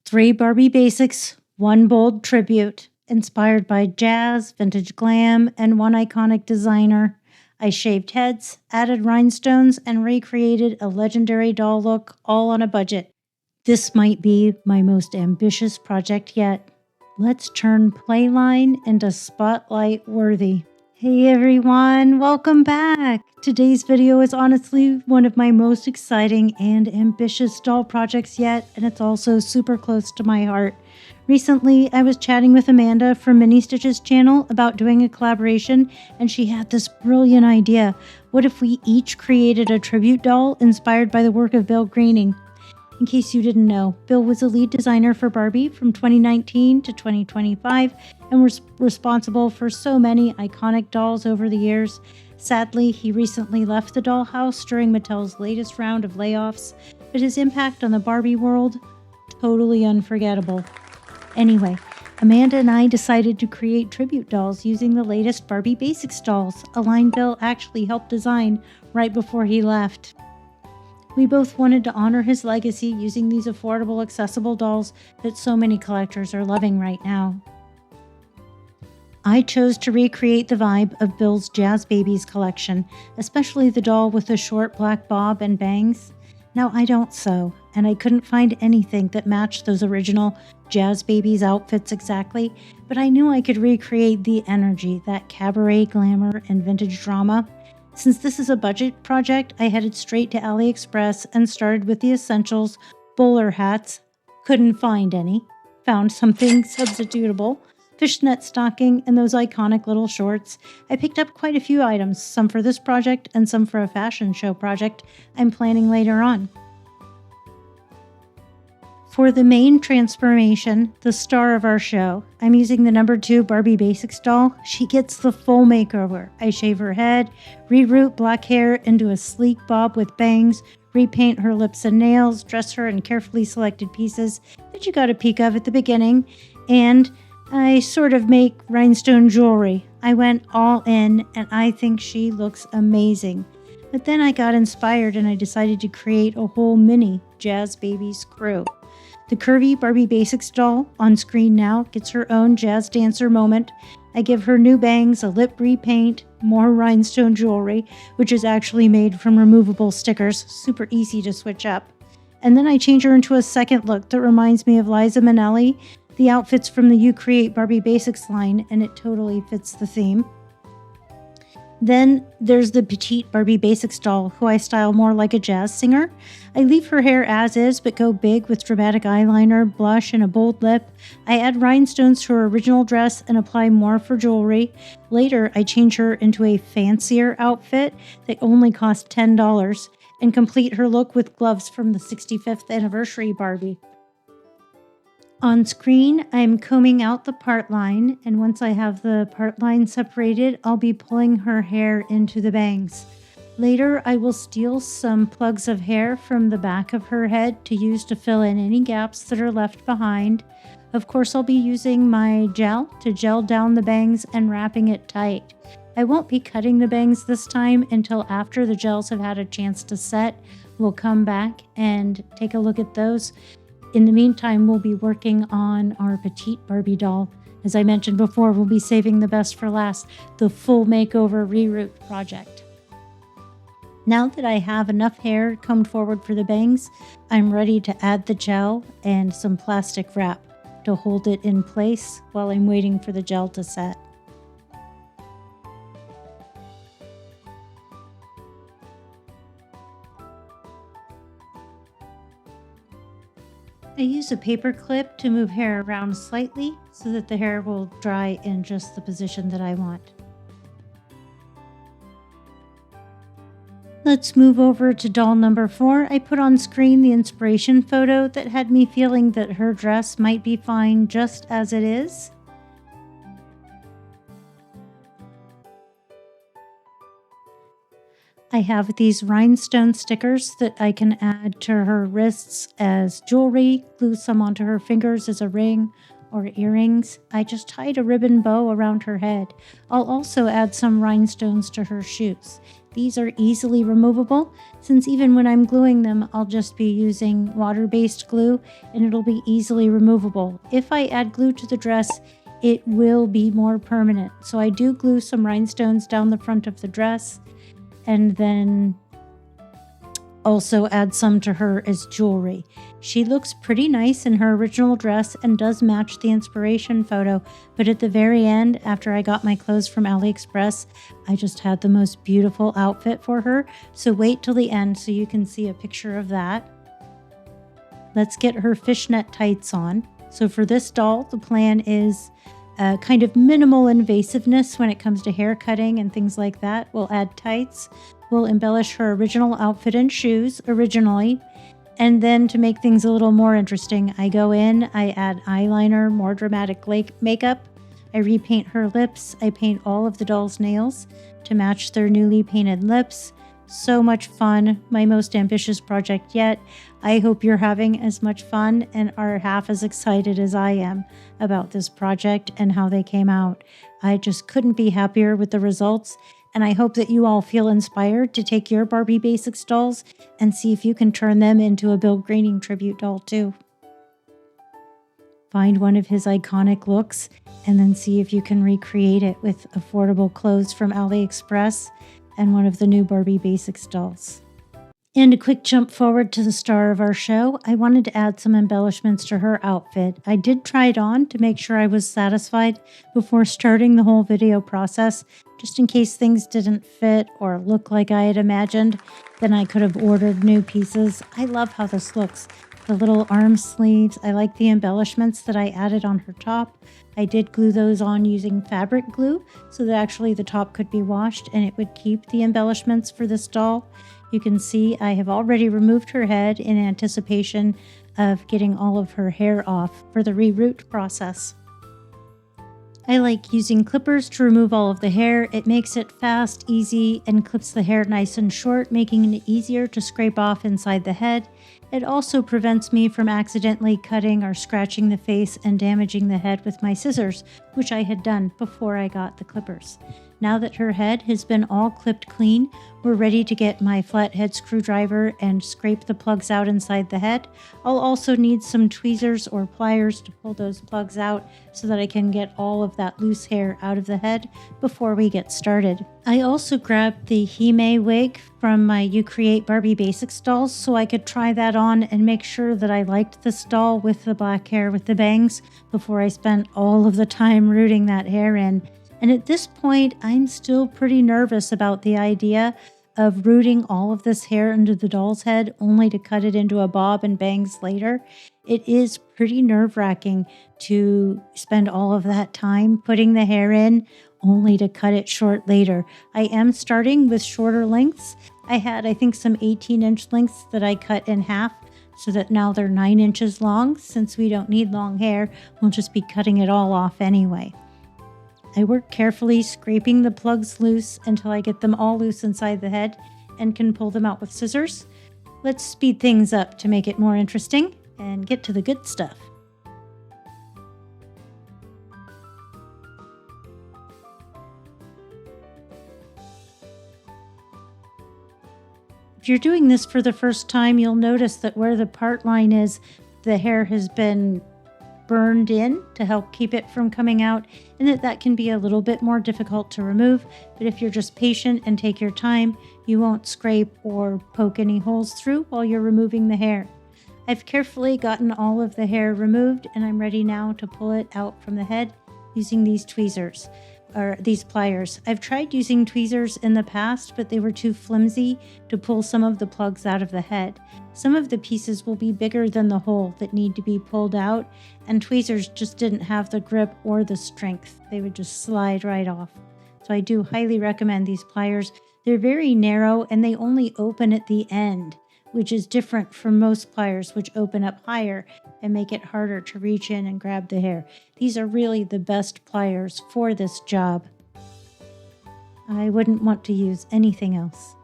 3 Barbie Basics, 1 bold tribute. Inspired by jazz, vintage glam, and 1 iconic designer, I shaved heads, added rhinestones, and recreated a legendary doll look, all on a budget. This might be my most ambitious project yet. Let's turn Playline into Spotlight worthy. Hey everyone, welcome back! Today's video is honestly one of my most exciting and ambitious doll projects yet, and it's also super close to my heart. Recently, I was chatting with Amanda from Ministitches channel about doing a collaboration, and she had this brilliant idea. What if we each created a tribute doll inspired by the work of Bill Greening? In case you didn't know, Bill was a lead designer for Barbie from 2019 to 2025 and was responsible for so many iconic dolls over the years. Sadly, he recently left the dollhouse during Mattel's latest round of layoffs, but his impact on the Barbie world, totally unforgettable. Anyway, Amanda and I decided to create tribute dolls using the latest Barbie Basics dolls, a line Bill actually helped design right before he left. We both wanted to honor his legacy using these affordable, accessible dolls that so many collectors are loving right now. I chose to recreate the vibe of Bill's Jazz Babies collection, especially the doll with the short black bob and bangs. Now, I don't sew, and I couldn't find anything that matched those original Jazz Babies outfits exactly, but I knew I could recreate the energy, that cabaret glamour and vintage drama. Since this is a budget project, I headed straight to AliExpress and started with the essentials: bowler hats, couldn't find any, found something substitutable, fishnet stocking, and those iconic little shorts. I picked up quite a few items, some for this project and some for a fashion show project I'm planning later on. For the main transformation, the star of our show, I'm using the number 2 Barbie Basics doll. She gets the full makeover. I shave her head, reroot black hair into a sleek bob with bangs, repaint her lips and nails, dress her in carefully selected pieces that you got a peek of at the beginning, and I sort of make rhinestone jewelry. I went all in, and I think she looks amazing. But then I got inspired and I decided to create a whole mini Jazz Babies crew. The curvy Barbie Basics doll on screen now gets her own jazz dancer moment. I give her new bangs, a lip repaint, more rhinestone jewelry, which is actually made from removable stickers, super easy to switch up. And then I change her into a second look that reminds me of Liza Minnelli, the outfits from the You Create Barbie Basics line, and it totally fits the theme. Then there's the petite Barbie Basics doll, who I style more like a jazz singer. I leave her hair as is, but go big with dramatic eyeliner, blush, and a bold lip. I add rhinestones to her original dress and apply more for jewelry. Later, I change her into a fancier outfit that only cost $10 and complete her look with gloves from the 65th anniversary Barbie. On screen, I'm combing out the part line, and once I have the part line separated, I'll be pulling her hair into the bangs. Later, I will steal some plugs of hair from the back of her head to use to fill in any gaps that are left behind. Of course, I'll be using my gel to gel down the bangs and wrapping it tight. I won't be cutting the bangs this time until after the gels have had a chance to set. We'll come back and take a look at those. In the meantime, we'll be working on our petite Barbie doll. As I mentioned before, we'll be saving the best for last, the full makeover reroot project. Now that I have enough hair combed forward for the bangs, I'm ready to add the gel and some plastic wrap to hold it in place while I'm waiting for the gel to set. I use a paper clip to move hair around slightly so that the hair will dry in just the position that I want. Let's move over to doll number 4. I put on screen the inspiration photo that had me feeling that her dress might be fine just as it is. I have these rhinestone stickers that I can add to her wrists as jewelry, glue some onto her fingers as a ring or earrings. I just tied a ribbon bow around her head. I'll also add some rhinestones to her shoes. These are easily removable, since even when I'm gluing them, I'll just be using water-based glue and it'll be easily removable. If I add glue to the dress, it will be more permanent. So I do glue some rhinestones down the front of the dress and then also add some to her as jewelry. She looks pretty nice in her original dress and does match the inspiration photo, but at the very end, after I got my clothes from AliExpress, I just had the most beautiful outfit for her. So wait till the end so you can see a picture of that. Let's get her fishnet tights on. So for this doll, the plan is kind of minimal invasiveness when it comes to hair cutting and things like that. We'll add tights. We'll embellish her original outfit and shoes originally. And then to make things a little more interesting, I go in, I add eyeliner, more dramatic makeup. I repaint her lips. I paint all of the doll's nails to match their newly painted lips. So much fun. My most ambitious project yet. I hope you're having as much fun and are half as excited as I am about this project and how they came out. I just couldn't be happier with the results. And I hope that you all feel inspired to take your Barbie Basics dolls and see if you can turn them into a Bill Graining tribute doll too. Find one of his iconic looks and then see if you can recreate it with affordable clothes from AliExpress and one of the new Barbie Basics dolls. And a quick jump forward to the star of our show, I wanted to add some embellishments to her outfit. I did try it on to make sure I was satisfied before starting the whole video process, just in case things didn't fit or look like I had imagined. Then I could have ordered new pieces. I love how this looks. The little arm sleeves, I like the embellishments that I added on her top. I did glue those on using fabric glue so that actually the top could be washed and it would keep the embellishments for this doll. You can see I have already removed her head in anticipation of getting all of her hair off for the reroot process. I like using clippers to remove all of the hair. It makes it fast, easy, and clips the hair nice and short, making it easier to scrape off inside the head. It also prevents me from accidentally cutting or scratching the face and damaging the head with my scissors, which I had done before I got the clippers. Now that her head has been all clipped clean, we're ready to get my flathead screwdriver and scrape the plugs out inside the head. I'll also need some tweezers or pliers to pull those plugs out so that I can get all of that loose hair out of the head before we get started. I also grabbed the Hime wig from my You Create Barbie Basics dolls so I could try that on and make sure that I liked this doll with the black hair with the bangs before I spent all of the time rooting that hair in. And at this point, I'm still pretty nervous about the idea of rooting all of this hair into the doll's head only to cut it into a bob and bangs later. It is pretty nerve-wracking to spend all of that time putting the hair in only to cut it short later. I am starting with shorter lengths. I had, I think, some 18-inch lengths that I cut in half so that now they're 9 inches long. Since we don't need long hair, we'll just be cutting it all off anyway. I work carefully, scraping the plugs loose until I get them all loose inside the head and can pull them out with scissors. Let's speed things up to make it more interesting and get to the good stuff. If you're doing this for the first time, you'll notice that where the part line is, the hair has been burned in to help keep it from coming out, and that can be a little bit more difficult to remove, but if you're just patient and take your time, you won't scrape or poke any holes through while you're removing the hair. I've carefully gotten all of the hair removed and I'm ready now to pull it out from the head using these tweezers. Or these pliers. I've tried using tweezers in the past, but they were too flimsy to pull some of the plugs out of the head. Some of the pieces will be bigger than the hole that need to be pulled out, and tweezers just didn't have the grip or the strength. They would just slide right off. So I do highly recommend these pliers. They're very narrow and they only open at the end, which is different from most pliers, which open up higher and make it harder to reach in and grab the hair. These are really the best pliers for this job. I wouldn't want to use anything else.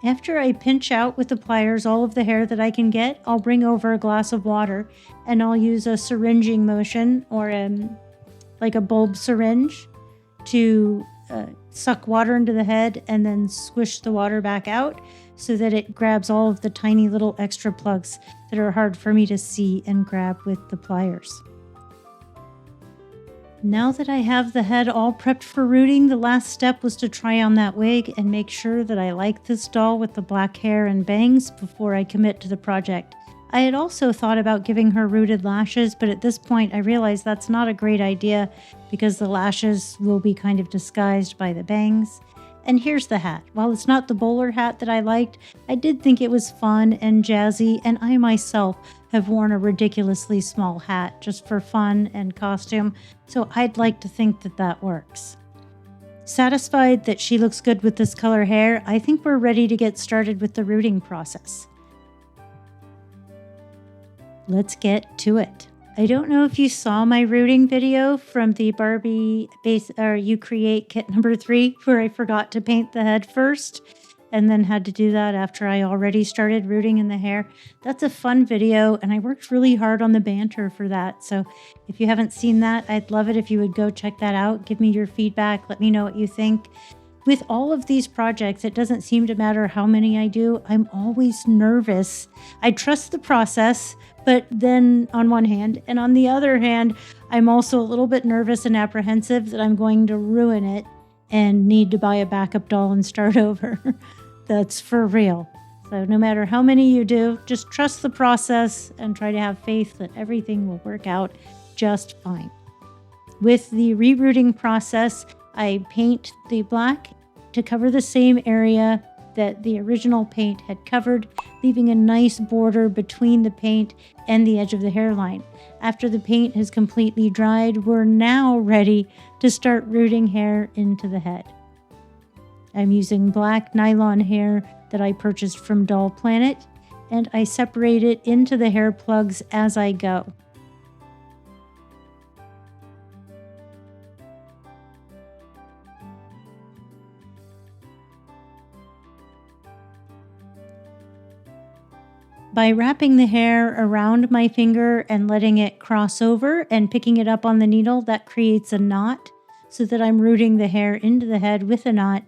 After I pinch out with the pliers all of the hair that I can get, I'll bring over a glass of water and I'll use a syringing motion or like a bulb syringe to suck water into the head and then squish the water back out so that it grabs all of the tiny little extra plugs that are hard for me to see and grab with the pliers. Now that I have the head all prepped for rooting, the last step was to try on that wig and make sure that I like this doll with the black hair and bangs before I commit to the project. I had also thought about giving her rooted lashes, but at this point I realized that's not a great idea because the lashes will be kind of disguised by the bangs. And here's the hat. While it's not the bowler hat that I liked, I did think it was fun and jazzy, and I myself have worn a ridiculously small hat just for fun and costume, so I'd like to think that that works. Satisfied that she looks good with this color hair, I think we're ready to get started with the rooting process. Let's get to it. I don't know if you saw my rooting video from the Barbie You Create kit number 3, where I forgot to paint the head first and then had to do that after I already started rooting in the hair. That's a fun video, and I worked really hard on the banter for that. So if you haven't seen that, I'd love it if you would go check that out. Give me your feedback. Let me know what you think. With all of these projects, it doesn't seem to matter how many I do. I'm always nervous. I trust the process, but then on one hand, and on the other hand, I'm also a little bit nervous and apprehensive that I'm going to ruin it and need to buy a backup doll and start over. That's for real. So no matter how many you do, just trust the process and try to have faith that everything will work out just fine. With the rerooting process, I paint the black to cover the same area that the original paint had covered, leaving a nice border between the paint and the edge of the hairline. After the paint has completely dried, we're now ready to start rooting hair into the head. I'm using black nylon hair that I purchased from Doll Planet, and I separate it into the hair plugs as I go. By wrapping the hair around my finger and letting it cross over and picking it up on the needle, that creates a knot so that I'm rooting the hair into the head with a knot.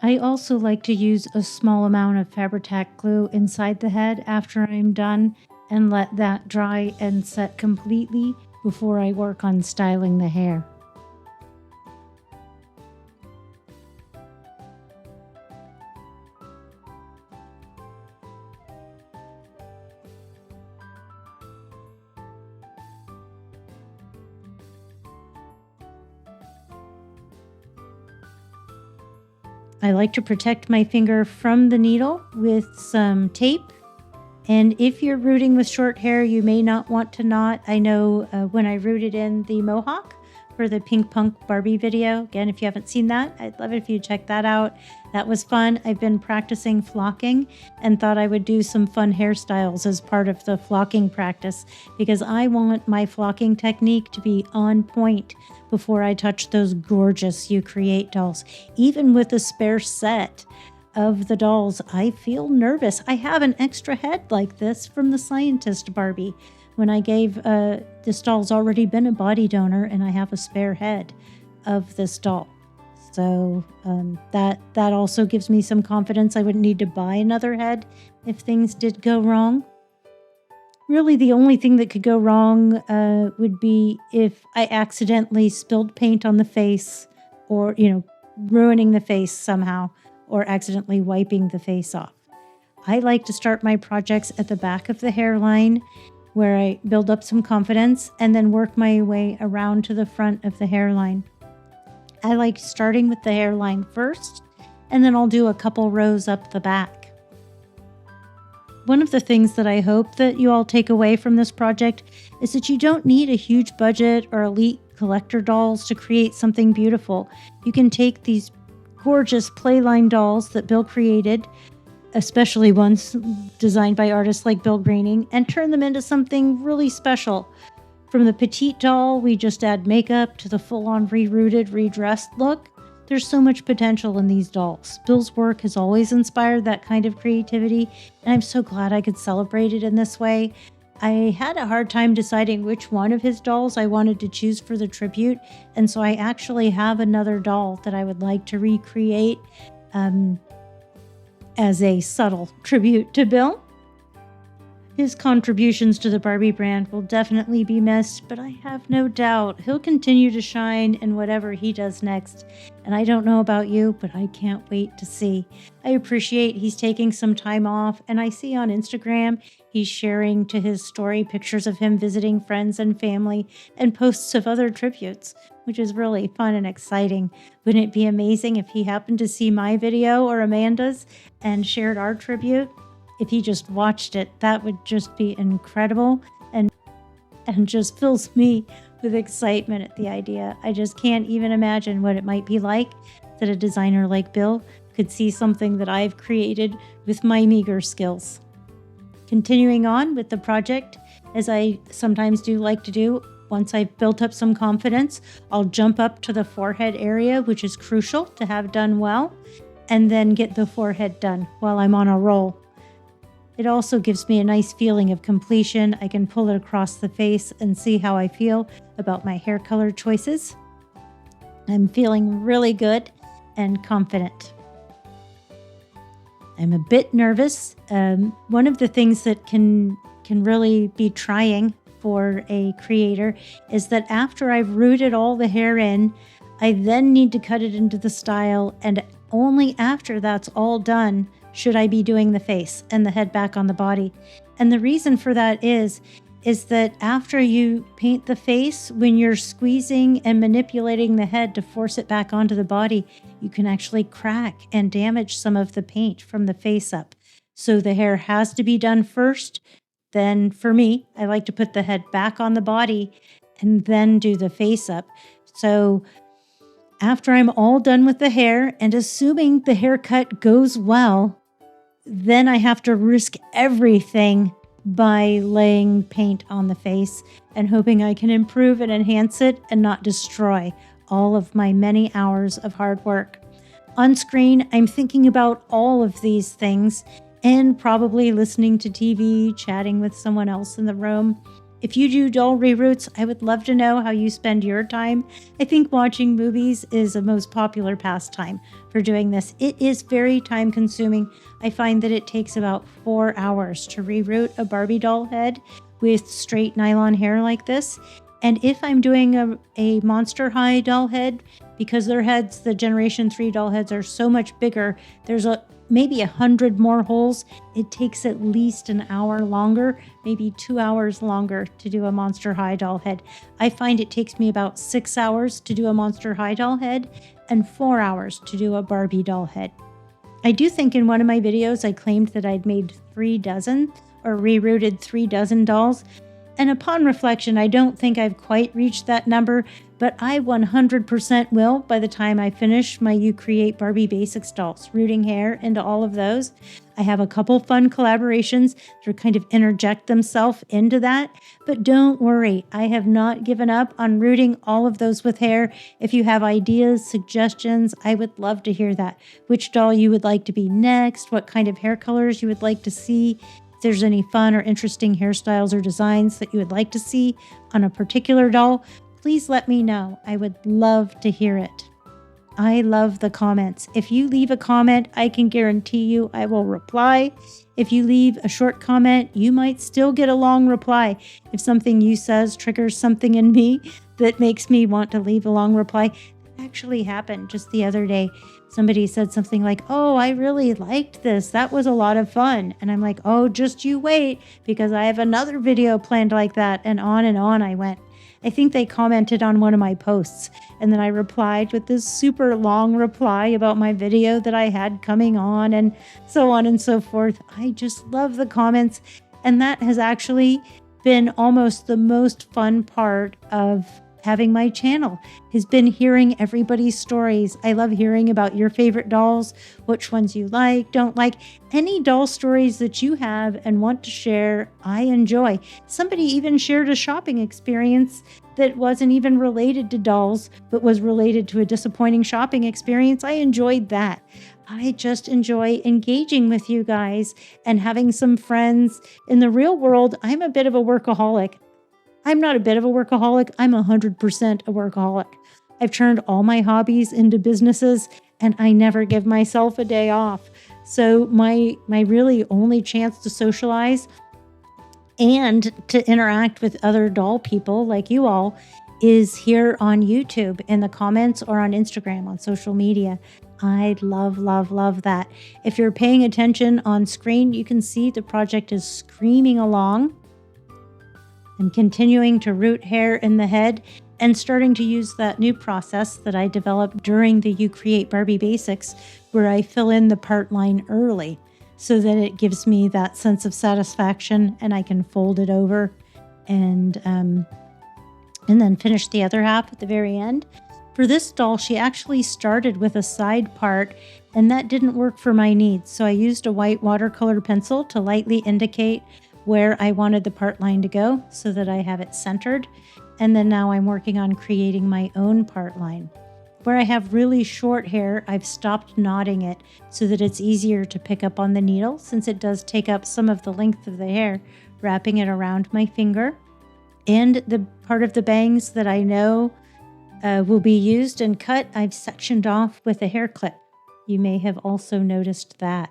I also like to use a small amount of Fabri-Tac glue inside the head after I'm done and let that dry and set completely before I work on styling the hair. I like to protect my finger from the needle with some tape. And if you're rooting with short hair, you may not want to knot. I know when I rooted in the mohawk for the Pink Punk Barbie video. Again, if you haven't seen that, I'd love it if you check that out. That was fun. I've been practicing flocking and thought I would do some fun hairstyles as part of the flocking practice because I want my flocking technique to be on point before I touch those gorgeous You Create dolls. Even with a spare set of the dolls, I feel nervous. I have an extra head like this from the Scientist Barbie. When I gave, this doll's already been a body donor and I have a spare head of this doll. So that also gives me some confidence I wouldn't need to buy another head if things did go wrong. Really, the only thing that could go wrong would be if I accidentally spilled paint on the face or, ruining the face somehow or accidentally wiping the face off. I like to start my projects at the back of the hairline where I build up some confidence and then work my way around to the front of the hairline. I like starting with the hairline first, and then I'll do a couple rows up the back. One of the things that I hope that you all take away from this project is that you don't need a huge budget or elite collector dolls to create something beautiful. You can take these gorgeous playline dolls that Bill created, especially ones designed by artists like Bill Greening, and turn them into something really special. From the petite doll, we just add makeup to the full-on rerooted, redressed look. There's so much potential in these dolls. Bill's work has always inspired that kind of creativity, and I'm so glad I could celebrate it in this way. I had a hard time deciding which one of his dolls I wanted to choose for the tribute, and so I actually have another doll that I would like to recreate as a subtle tribute to Bill. His contributions to the Barbie brand will definitely be missed, but I have no doubt he'll continue to shine in whatever he does next. And I don't know about you, but I can't wait to see. I appreciate he's taking some time off, and I see on Instagram he's sharing to his story pictures of him visiting friends and family and posts of other tributes, which is really fun and exciting. Wouldn't it be amazing if he happened to see my video or Amanda's and shared our tribute? If he just watched it, that would just be incredible and just fills me with excitement at the idea. I just can't even imagine what it might be like that a designer like Bill could see something that I've created with my meager skills. Continuing on with the project, as I sometimes do like to do, once I've built up some confidence, I'll jump up to the forehead area, which is crucial to have done well, and then get the forehead done while I'm on a roll. It also gives me a nice feeling of completion. I can pull it across the face and see how I feel about my hair color choices. I'm feeling really good and confident. I'm a bit nervous. One of the things that can really be trying for a creator is that after I've rooted all the hair in, I then need to cut it into the style, and only after that's all done should I be doing the face and the head back on the body. And the reason for that is that after you paint the face, when you're squeezing and manipulating the head to force it back onto the body, you can actually crack and damage some of the paint from the face up. So the hair has to be done first. Then for me, I like to put the head back on the body and then do the face up. So after I'm all done with the hair, and assuming the haircut goes well, then I have to risk everything by laying paint on the face and hoping I can improve and enhance it and not destroy all of my many hours of hard work. On screen, I'm thinking about all of these things and probably listening to TV, chatting with someone else in the room. If you do doll reroots, I would love to know how you spend your time. I think watching movies is a most popular pastime for doing this. It is very time consuming. I find that it takes about 4 hours to reroot a Barbie doll head with straight nylon hair like this. And if I'm doing a Monster High doll head, because their heads, the Generation 3 doll heads, are so much bigger, there's maybe 100 more holes. It takes at least an hour longer, maybe 2 hours longer to do a Monster High doll head. I find it takes me about 6 hours to do a Monster High doll head and 4 hours to do a Barbie doll head. I do think in one of my videos I claimed that I'd made 3 dozen or rerooted 3 dozen dolls. And upon reflection, I don't think I've quite reached that number, but I 100% will by the time I finish my You Create Barbie Basics dolls, rooting hair into all of those. I have a couple fun collaborations that kind of interject themselves into that, but don't worry, I have not given up on rooting all of those with hair. If you have ideas, suggestions, I would love to hear that. Which doll you would like to be next, what kind of hair colors you would like to see. If there's any fun or interesting hairstyles or designs that you would like to see on a particular doll, please let me know. I would love to hear it. I love the comments. If you leave a comment, I can guarantee you I will reply. If you leave a short comment, you might still get a long reply. If something you says triggers something in me that makes me want to leave a long reply, that actually happened just the other day. Somebody said something like, "Oh, I really liked this. That was a lot of fun." And I'm like, "Oh, just you wait, because I have another video planned like that." And on I went. I think they commented on one of my posts, and then I replied with this super long reply about my video that I had coming on and so forth. I just love the comments, and that has actually been almost the most fun part of having my channel has been hearing everybody's stories. I love hearing about your favorite dolls, which ones you like, don't like, any doll stories that you have and want to share. I enjoy. Somebody even shared a shopping experience that wasn't even related to dolls, but was related to a disappointing shopping experience. I enjoyed that. I just enjoy engaging with you guys and having some friends. In the real world, I'm a bit of a workaholic. I'm not a bit of a workaholic. I'm 100% a workaholic. I've turned all my hobbies into businesses and I never give myself a day off. So my really only chance to socialize and to interact with other doll people like you all is here on YouTube in the comments or on Instagram, on social media. I love, love, love that. If you're paying attention on screen, you can see the project is screaming along. I'm continuing to root hair in the head and starting to use that new process that I developed during the You Create Barbie Basics, where I fill in the part line early so that it gives me that sense of satisfaction and I can fold it over and then finish the other half at the very end. For this doll, she actually started with a side part and that didn't work for my needs. So I used a white watercolor pencil to lightly indicate where I wanted the part line to go so that I have it centered. And then now I'm working on creating my own part line. Where I have really short hair, I've stopped knotting it so that it's easier to pick up on the needle since it does take up some of the length of the hair, wrapping it around my finger. And the part of the bangs that I know will be used and cut, I've sectioned off with a hair clip. You may have also noticed that.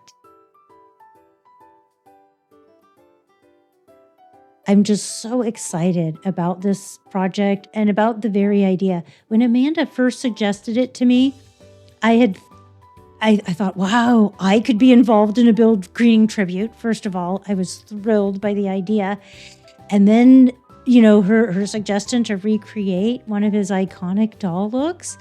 I'm just so excited about this project and about the very idea. When Amanda first suggested it to me, I thought, wow, I could be involved in a Bill Greening tribute. First of all, I was thrilled by the idea. And then, her suggestion to recreate one of his iconic doll looks,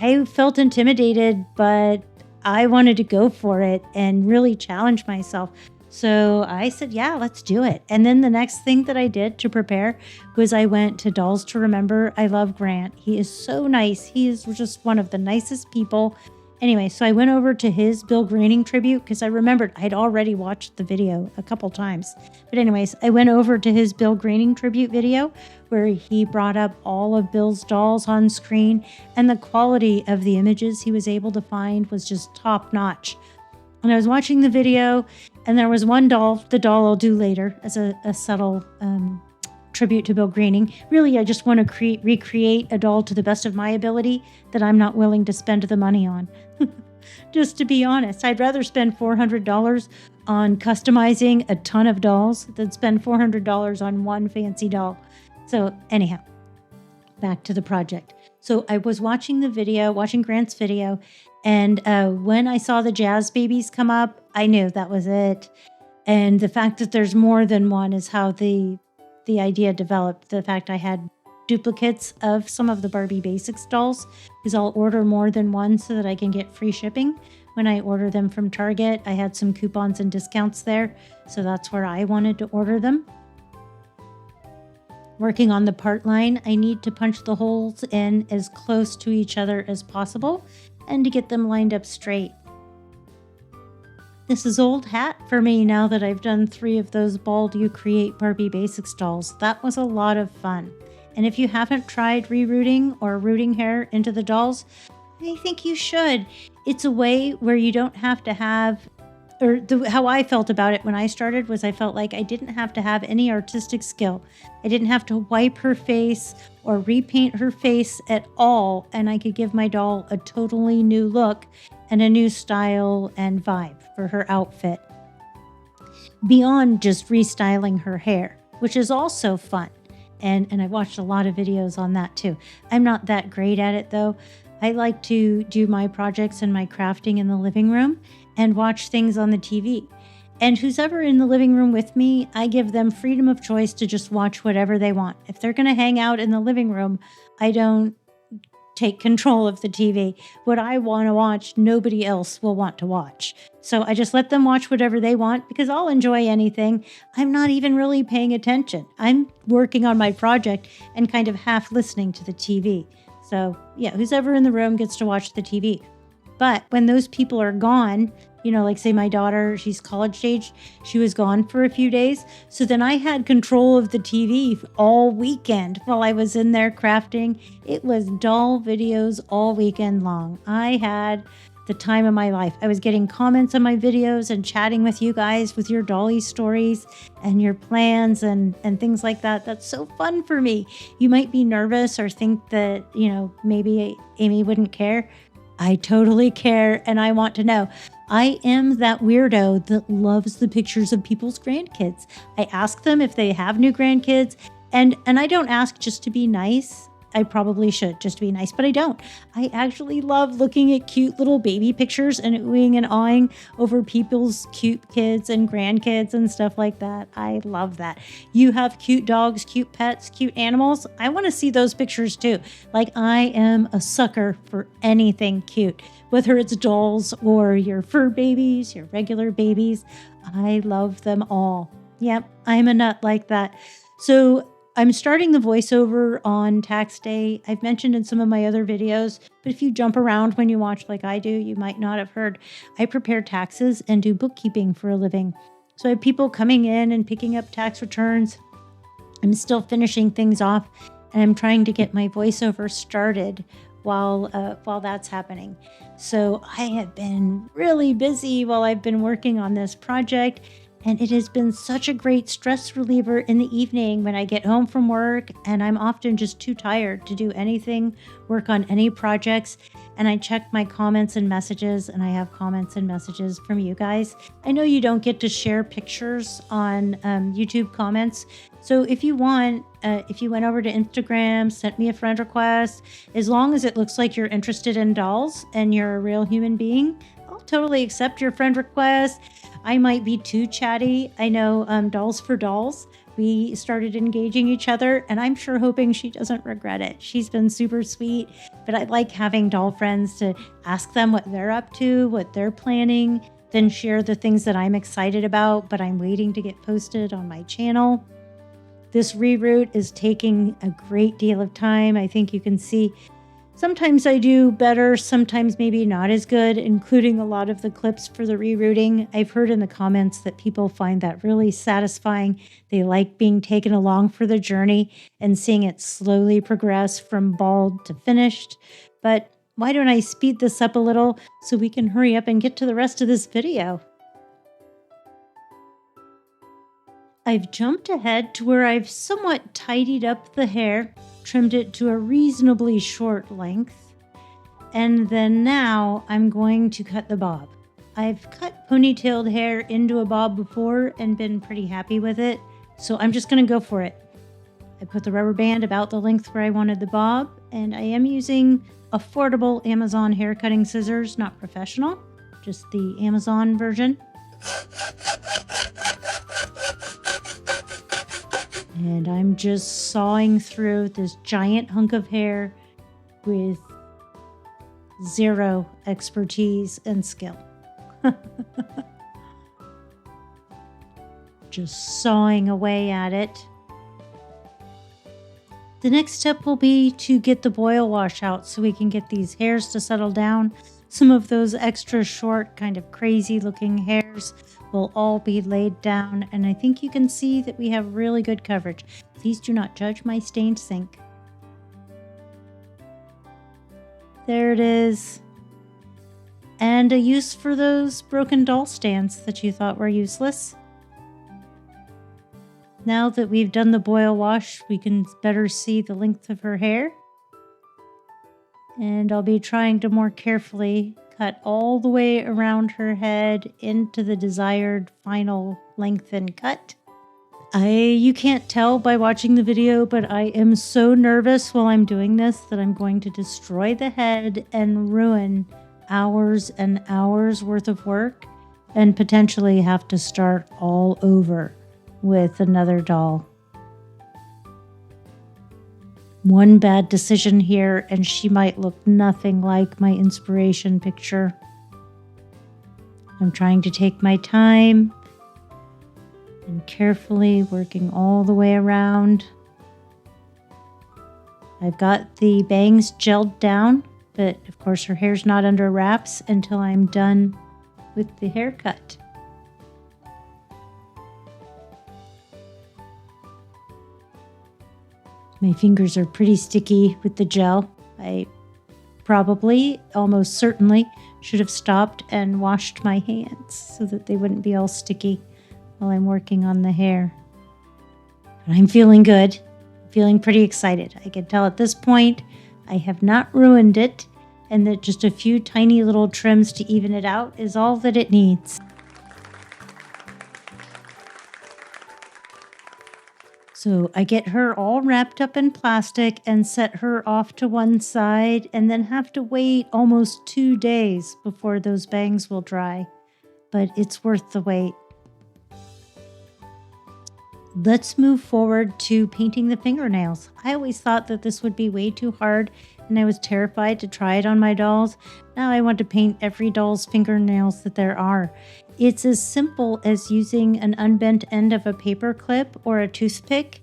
I felt intimidated, but I wanted to go for it and really challenge myself. So I said, yeah, let's do it. And then the next thing that I did to prepare was I went to Dolls to Remember. I love Grant. He is so nice. He is just one of the nicest people. Anyway, so I went over to his Bill Greening tribute because I remembered I'd already watched the video a couple times. But anyways, I went over to his Bill Greening tribute video where he brought up all of Bill's dolls on screen, and the quality of the images he was able to find was just top notch. And I was watching the video, and there was one doll, the doll I'll do later as a subtle tribute to Bill Greening. Really, I just want to recreate a doll to the best of my ability that I'm not willing to spend the money on. Just to be honest, I'd rather spend $400 on customizing a ton of dolls than spend $400 on one fancy doll. So anyhow, back to the project. So I was watching Grant's video, and when I saw the jazz babies come up, I knew that was it. And the fact that there's more than one is how the idea developed. The fact I had duplicates of some of the Barbie Basics dolls, because I'll order more than one so that I can get free shipping when I order them from Target. I had some coupons and discounts there, so that's where I wanted to order them. Working on the part line, I need to punch the holes in as close to each other as possible and to get them lined up straight. This is old hat for me now that I've done 3 of those bald You Create Barbie Basics dolls. That was a lot of fun. And if you haven't tried rerooting or rooting hair into the dolls, I think you should. It's a way where you don't have to have, how I felt about it when I started was I felt like I didn't have to have any artistic skill. I didn't have to wipe her face or repaint her face at all, and I could give my doll a totally new look and a new style and vibe for her outfit. Beyond just restyling her hair, which is also fun. And I watched a lot of videos on that too. I'm not that great at it though. I like to do my projects and my crafting in the living room and watch things on the TV. And who's ever in the living room with me, I give them freedom of choice to just watch whatever they want. If they're going to hang out in the living room, I don't take control of the TV. What I want to watch, nobody else will want to watch. So I just let them watch whatever they want because I'll enjoy anything. I'm not even really paying attention. I'm working on my project and kind of half listening to the TV. So yeah, who's ever in the room gets to watch the TV. But when those people are gone, like say my daughter, she's college age, she was gone for a few days. So then I had control of the TV all weekend while I was in there crafting. It was doll videos all weekend long. I had the time of my life. I was getting comments on my videos and chatting with you guys with your dolly stories and your plans and things like that. That's so fun for me. You might be nervous or think that, maybe Amy wouldn't care. I totally care and I want to know. I am that weirdo that loves the pictures of people's grandkids. I ask them if they have new grandkids, and I don't ask just to be nice. I probably should just to be nice, but I don't. I actually love looking at cute little baby pictures and oohing and awing over people's cute kids and grandkids and stuff like that. I love that. You have cute dogs, cute pets, cute animals. I want to see those pictures too. Like I am a sucker for anything cute, whether it's dolls or your fur babies, your regular babies. I love them all. Yep, I'm a nut like that. So I'm starting the voiceover on tax day. I've mentioned in some of my other videos, but if you jump around when you watch like I do, you might not have heard. I prepare taxes and do bookkeeping for a living. So I have people coming in and picking up tax returns. I'm still finishing things off, and I'm trying to get my voiceover started while that's happening. So I have been really busy while I've been working on this project. And it has been such a great stress reliever in the evening when I get home from work and I'm often just too tired to do anything, work on any projects. And I check my comments and messages, and I have comments and messages from you guys. I know you don't get to share pictures on YouTube comments. So if you want, if you went over to Instagram, sent me a friend request, as long as it looks like you're interested in dolls and you're a real human being, I'll totally accept your friend request. I might be too chatty. I know Dolls for Dolls, we started engaging each other, and I'm sure hoping she doesn't regret it. She's been super sweet, but I like having doll friends to ask them what they're up to, what they're planning, then share the things that I'm excited about, but I'm waiting to get posted on my channel. This reroot is taking a great deal of time. I think you can see sometimes I do better, sometimes maybe not as good, including a lot of the clips for the rerooting. I've heard in the comments that people find that really satisfying. They like being taken along for the journey and seeing it slowly progress from bald to finished. But why don't I speed this up a little so we can hurry up and get to the rest of this video? I've jumped ahead to where I've somewhat tidied up the hair, trimmed it to a reasonably short length, and then now I'm going to cut the bob. I've cut ponytailed hair into a bob before and been pretty happy with it, so I'm just going to go for it. I put the rubber band about the length where I wanted the bob, and I am using affordable Amazon hair cutting scissors, not professional, just the Amazon version. And I'm just sawing through this giant hunk of hair with zero expertise and skill. Just sawing away at it. The next step will be to get the boil wash out so we can get these hairs to settle down. Some of those extra short, kind of crazy looking hairs will all be laid down, and I think you can see that we have really good coverage. Please do not judge my stained sink. There it is. And a use for those broken doll stands that you thought were useless. Now that we've done the boil wash, we can better see the length of her hair. And I'll be trying to more carefully cut all the way around her head into the desired final length and cut. You can't tell by watching the video, but I am so nervous while I'm doing this that I'm going to destroy the head and ruin hours and hours worth of work and potentially have to start all over with another doll. One bad decision here and she might look nothing like my inspiration picture. I'm trying to take my time and carefully working all the way around. I've got the bangs gelled down, but of course her hair's not under wraps until I'm done with the haircut. My fingers are pretty sticky with the gel. I probably, almost certainly, should have stopped and washed my hands so that they wouldn't be all sticky while I'm working on the hair. But I'm feeling good. Feeling pretty excited. I can tell at this point I have not ruined it and that just a few tiny little trims to even it out is all that it needs. So I get her all wrapped up in plastic and set her off to one side and then have to wait almost 2 days before those bangs will dry. But it's worth the wait. Let's move forward to painting the fingernails. I always thought that this would be way too hard and I was terrified to try it on my dolls. Now I want to paint every doll's fingernails that there are. It's as simple as using an unbent end of a paper clip or a toothpick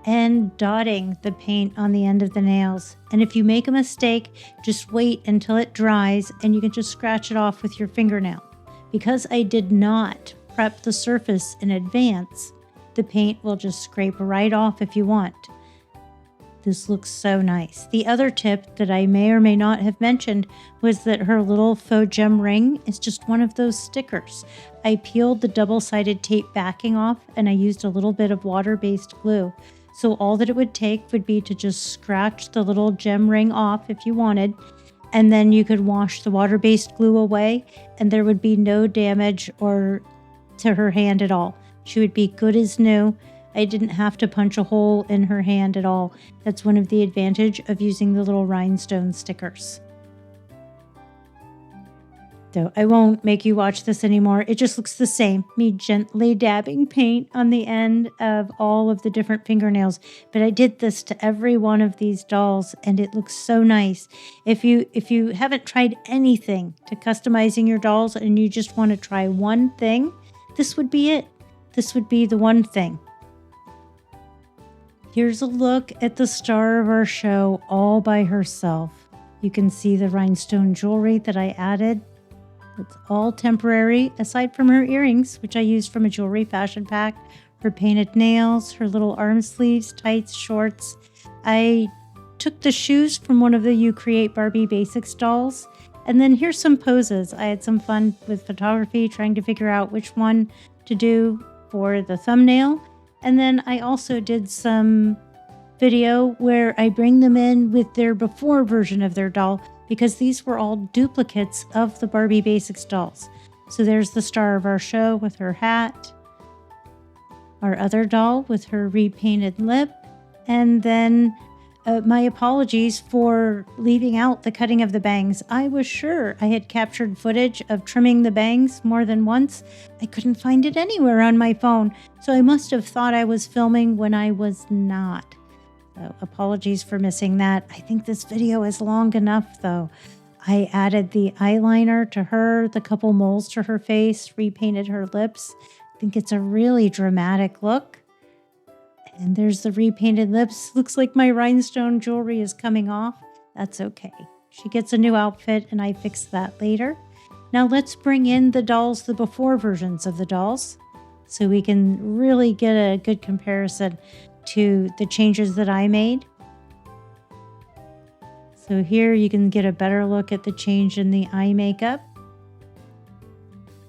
and dotting the paint on the end of the nails. And if you make a mistake, just wait until it dries and you can just scratch it off with your fingernail. Because I did not prep the surface in advance, the paint will just scrape right off if you want. This looks so nice. The other tip that I may or may not have mentioned was that her little faux gem ring is just one of those stickers. I peeled the double-sided tape backing off and I used a little bit of water-based glue. So all that it would take would be to just scratch the little gem ring off if you wanted, and then you could wash the water-based glue away and there would be no damage or to her hand at all. She would be good as new. I didn't have to punch a hole in her hand at all. That's one of the advantages of using the little rhinestone stickers. So I won't make you watch this anymore. It just looks the same. Me gently dabbing paint on the end of all of the different fingernails. But I did this to every one of these dolls and it looks so nice. If you haven't tried anything to customizing your dolls and you just want to try one thing, this would be it. This would be the one thing. Here's a look at the star of our show all by herself. You can see the rhinestone jewelry that I added. It's all temporary, aside from her earrings, which I used from a jewelry fashion pack, her painted nails, her little arm sleeves, tights, shorts. I took the shoes from one of the You Create Barbie Basics dolls. And then here's some poses. I had some fun with photography, trying to figure out which one to do for the thumbnail. And then I also did some video where I bring them in with their before version of their doll because these were all duplicates of the Barbie Basics dolls. So there's the star of our show with her hat, our other doll with her repainted lip, and then my apologies for leaving out the cutting of the bangs. I was sure I had captured footage of trimming the bangs more than once. I couldn't find it anywhere on my phone, so I must have thought I was filming when I was not. So apologies for missing that. I think this video is long enough though. I added the eyeliner to her, the couple moles to her face, repainted her lips. I think it's a really dramatic look. And there's the repainted lips. Looks like my rhinestone jewelry is coming off. That's okay. She gets a new outfit and I fix that later. Now let's bring in the dolls, the before versions of the dolls, so we can really get a good comparison to the changes that I made. So here you can get a better look at the change in the eye makeup.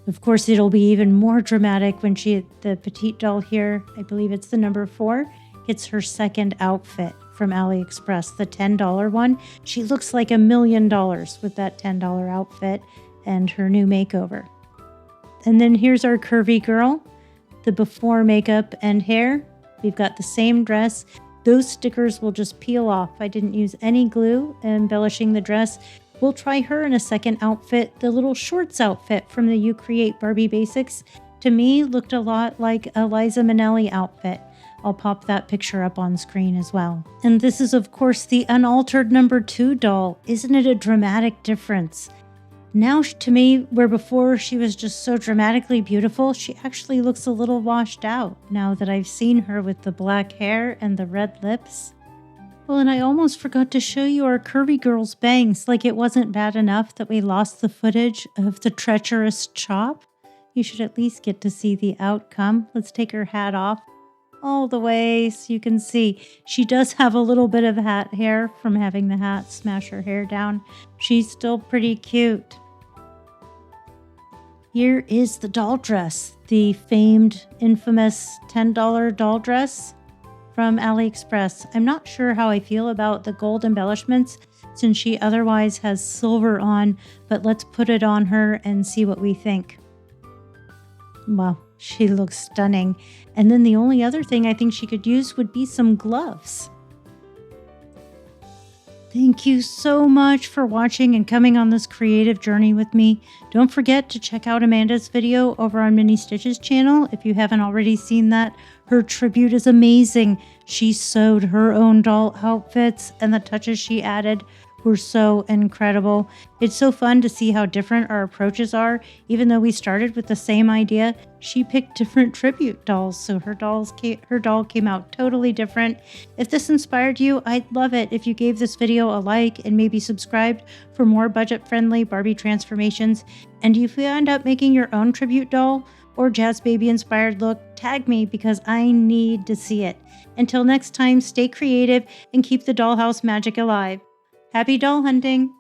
Of course, it'll be even more dramatic when the petite doll here, I believe it's the number 4, gets her second outfit from AliExpress, the $10 one. She looks like $1 million with that $10 outfit and her new makeover. And then here's our curvy girl, the before makeup and hair. We've got the same dress. Those stickers will just peel off. I didn't use any glue embellishing the dress. We'll try her in a second outfit. The little shorts outfit from the You Create Barbie Basics, to me, looked a lot like a Liza Minnelli outfit. I'll pop that picture up on screen as well. And this is, of course, the unaltered number 2 doll. Isn't it a dramatic difference? Now, to me, where before she was just so dramatically beautiful, she actually looks a little washed out now that I've seen her with the black hair and the red lips. Well, and I almost forgot to show you our curvy girl's bangs. Like it wasn't bad enough that we lost the footage of the treacherous chop. You should at least get to see the outcome. Let's take her hat off all the way so you can see. She does have a little bit of hat hair from having the hat smash her hair down. She's still pretty cute. Here is the doll dress, the famed, infamous $10 doll dress from AliExpress. I'm not sure how I feel about the gold embellishments since she otherwise has silver on, but let's put it on her and see what we think. Well, she looks stunning. And then the only other thing I think she could use would be some gloves. Thank you so much for watching and coming on this creative journey with me. Don't forget to check out Amanda's video over on Ministitches channel if you haven't already seen that. Her tribute is amazing. She sewed her own doll outfits and the touches she added were so incredible. It's so fun to see how different our approaches are. Even though we started with the same idea, she picked different tribute dolls, so her doll came out totally different. If this inspired you, I'd love it if you gave this video a like and maybe subscribed for more budget-friendly Barbie transformations. And if you end up making your own tribute doll or Jazz Baby inspired look, tag me because I need to see it. Until next time, stay creative and keep the dollhouse magic alive. Happy doll hunting!